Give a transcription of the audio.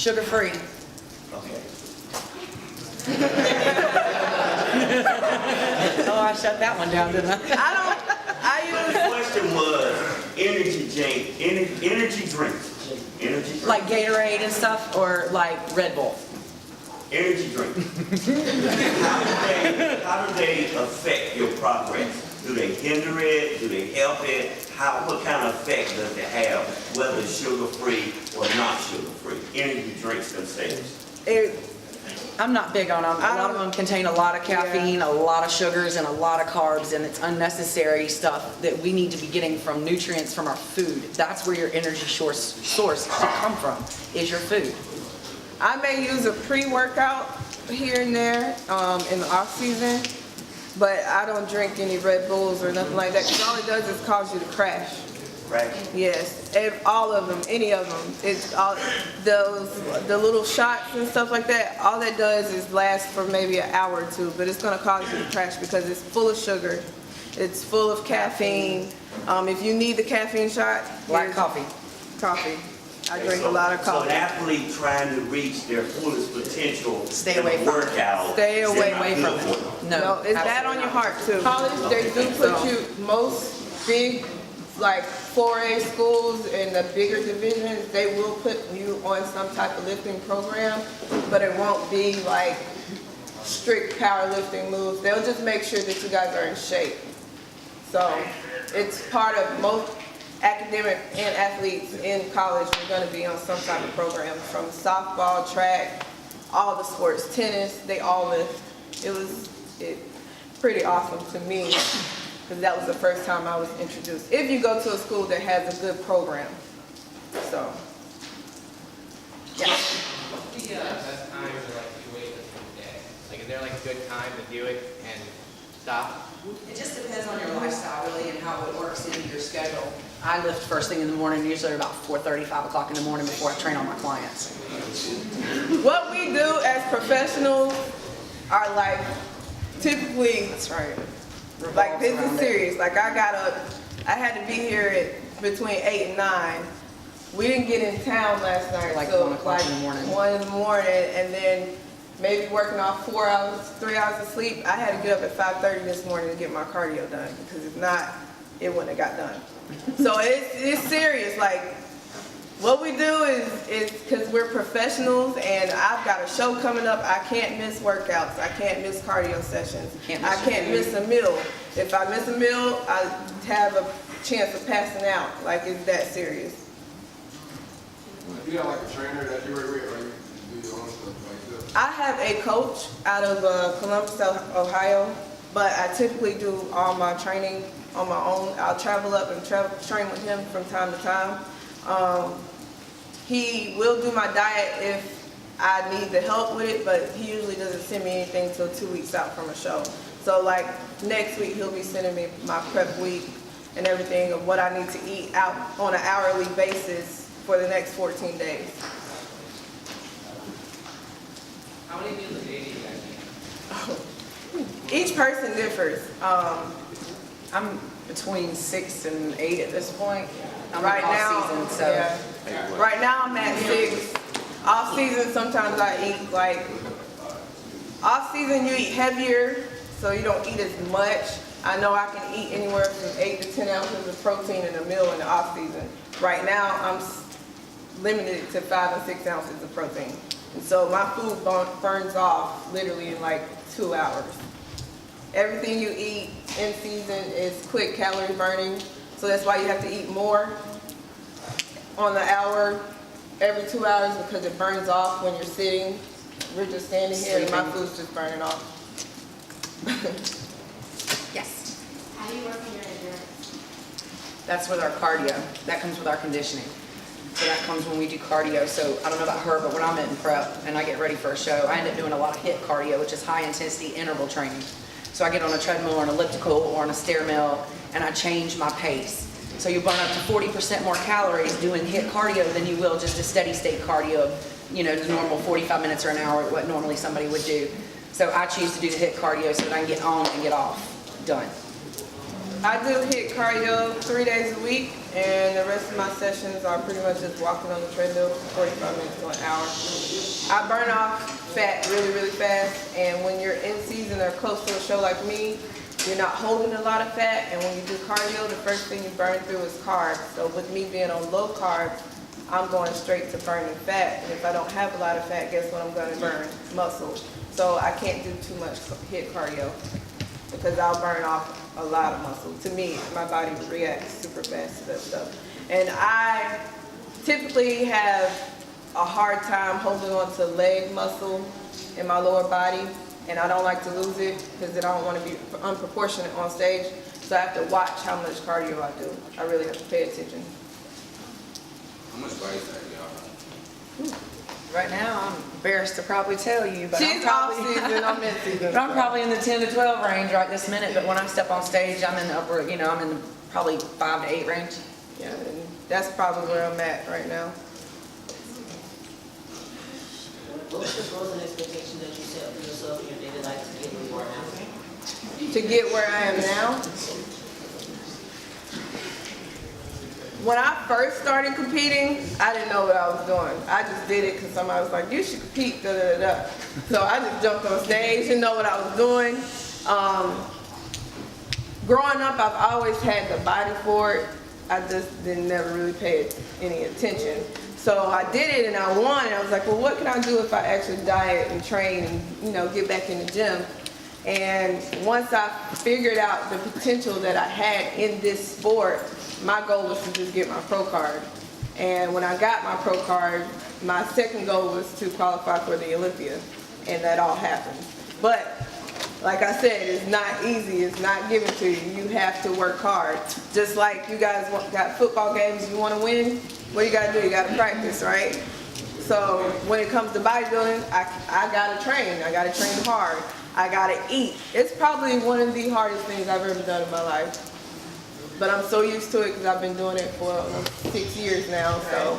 Sugar-free. Okay. Oh, I shut that one down, didn't I? The question was energy drinks. Energy drinks. Like Gatorade and stuff, or like Red Bull? Energy drinks. How do they affect your progress? Do they hinder it? Do they help it? What kind of effect does it have, whether it's sugar-free or not sugar-free? Energy drinks themselves. I'm not big on them. A lot of them contain a lot of caffeine, a lot of sugars, and a lot of carbs, and it's unnecessary stuff that we need to be getting from nutrients from our food. That's where your energy source should come from, is your food. I may use a pre-workout here and there in the off season, but I don't drink any Red Bulls or nothing like that, because all it does is cause you to crash. Right. Yes, all of them, any of them. It's all the little shots and stuff like that. All that does is last for maybe an hour or two, but it's going to cause you to crash because it's full of sugar. It's full of caffeine. If you need the caffeine shot, Black coffee. Coffee. I drink a lot of coffee. So an athlete trying to reach their fullest potential Stay away from it. workout. Stay away from it. No, it's bad on your heart too. College, they do put you, most big like 4A schools and the bigger divisions, they will put you on some type of lifting program, but it won't be like strict powerlifting moves. They'll just make sure that you guys are in shape. So it's part of most academic and athletes in college are going to be on some type of program, from softball, track, all the sports, tennis, they all lift. It's pretty awesome to me, because that was the first time I was introduced. If you go to a school that has a good program. So, yeah. What's the best time to like do weightlifting today? Like, is there like a good time to do it and stop? It just depends on your lifestyle, really, and how it works into your schedule. I lift first thing in the morning, usually about 4:30, 5 o'clock in the morning before I train all my clients. What we do as professionals are like, typically, That's right. like this is serious. Like I had to be here at between 8 and 9. We didn't get in town last night Like till 1 o'clock in the morning. 1 in the morning, and then maybe working off 4 hours, 3 hours of sleep. I had to get up at 5:30 this morning to get my cardio done, because if not, it wouldn't have got done. So it's serious. Like what we do is because we're professionals, and I've got a show coming up. I can't miss workouts. I can't miss cardio sessions. I can't miss a meal. If I miss a meal, I have a chance of passing out. Like, it's that serious. Do you have like a trainer that you work with, or you do your own stuff like this? I have a coach out of Columbus, Ohio, but I typically do all my training on my own. I'll travel up and train with him from time to time. He will do my diet if I need the help with it, but he usually doesn't send me anything until 2 weeks out from a show. So like next week, he'll be sending me my prep week and everything of what I need to eat out on an hourly basis for the next 14 days. How many meals a day do you guys eat? Each person differs. I'm between 6 and 8 at this point. I'm Right in now, off season, so yeah. Right now I'm at 6. Off season, sometimes I eat like, off season you eat heavier, so you don't eat as much. I know I can eat anywhere from 8 to 10 ounces of protein in a meal in the off season. Right now I'm limited to 5 and 6 ounces of protein. And so my food burns off literally in like 2 hours. Everything you eat in season is quick calorie burning, so that's why you have to eat more on the hour every 2 hours, because it burns off when you're sitting. We're just standing here and my food's just burning off. yes. How do you work on your endurance? That's with our cardio. That comes with our conditioning. So that comes when we do cardio. So I don't know about her, but when I'm in prep and I get ready for a show, I end up doing a lot of HIIT cardio, which is high intensity interval training. So I get on a treadmill or an elliptical or on a stair mill, and I change my pace. So you burn up to 40% more calories doing HIIT cardio than you will just a steady state cardio, you know, the normal 45 minutes or an hour, what normally somebody would do. So I choose to do the HIIT cardio so that I can get on and get off. Done. I do hit cardio 3 days a week, and the rest of my sessions are pretty much just walking on the treadmill for 45 minutes to an hour. I burn off fat really, really fast, and when you're in season or close to a show like me, you're not holding a lot of fat, and when you do cardio, the first thing you burn through is carbs. So with me being on low carbs, I'm going straight to burning fat, and if I don't have a lot of fat, guess what I'm gonna burn? Muscle. So I can't do too much hit cardio, because I'll burn off a lot of muscle. To me, my body reacts super fast to that stuff. And I typically have a hard time holding on to leg muscle in my lower body, and I don't like to lose it because then I don't want to be unproportionate on stage. So I have to watch how much cardio I do. I really have to pay attention. How much body fat do y'all have? Right now, I'm embarrassed to probably tell you, but She's off season, I'm in season. but I'm probably in the 10 to 12 range right this minute, but when I step on stage, I'm in the upper, you know, I'm in the probably 5 to 8 range. Yeah, and that's probably where I'm at right now. What's the goals and expectations that you set for yourself in your daily life to get where you are now? To get where I am now, when I first started competing, I didn't know what I was doing. I just did it because somebody was like, you should compete, da da da da. So I just jumped on stage and know what I was doing. Growing up, I've always had the body for it. I just didn't never really pay any attention. So I did it and I won, and I was like, well, what can I do if I actually diet and train and, you know, get back in the gym? And once I figured out the potential that I had in this sport, my goal was to just get my pro card. And when I got my pro card, my second goal was to qualify for the Olympia, and that all happened. But like I said, it's not easy, it's not given to you. You have to work hard. Just like you guys got football games you want to win, what you got to do? You got to practice, right? So when it comes to bodybuilding, I got to train. I got to train hard. I got to eat. It's probably one of the hardest things I've ever done in my life. But I'm so used to it because I've been doing it for almost 6 years now. So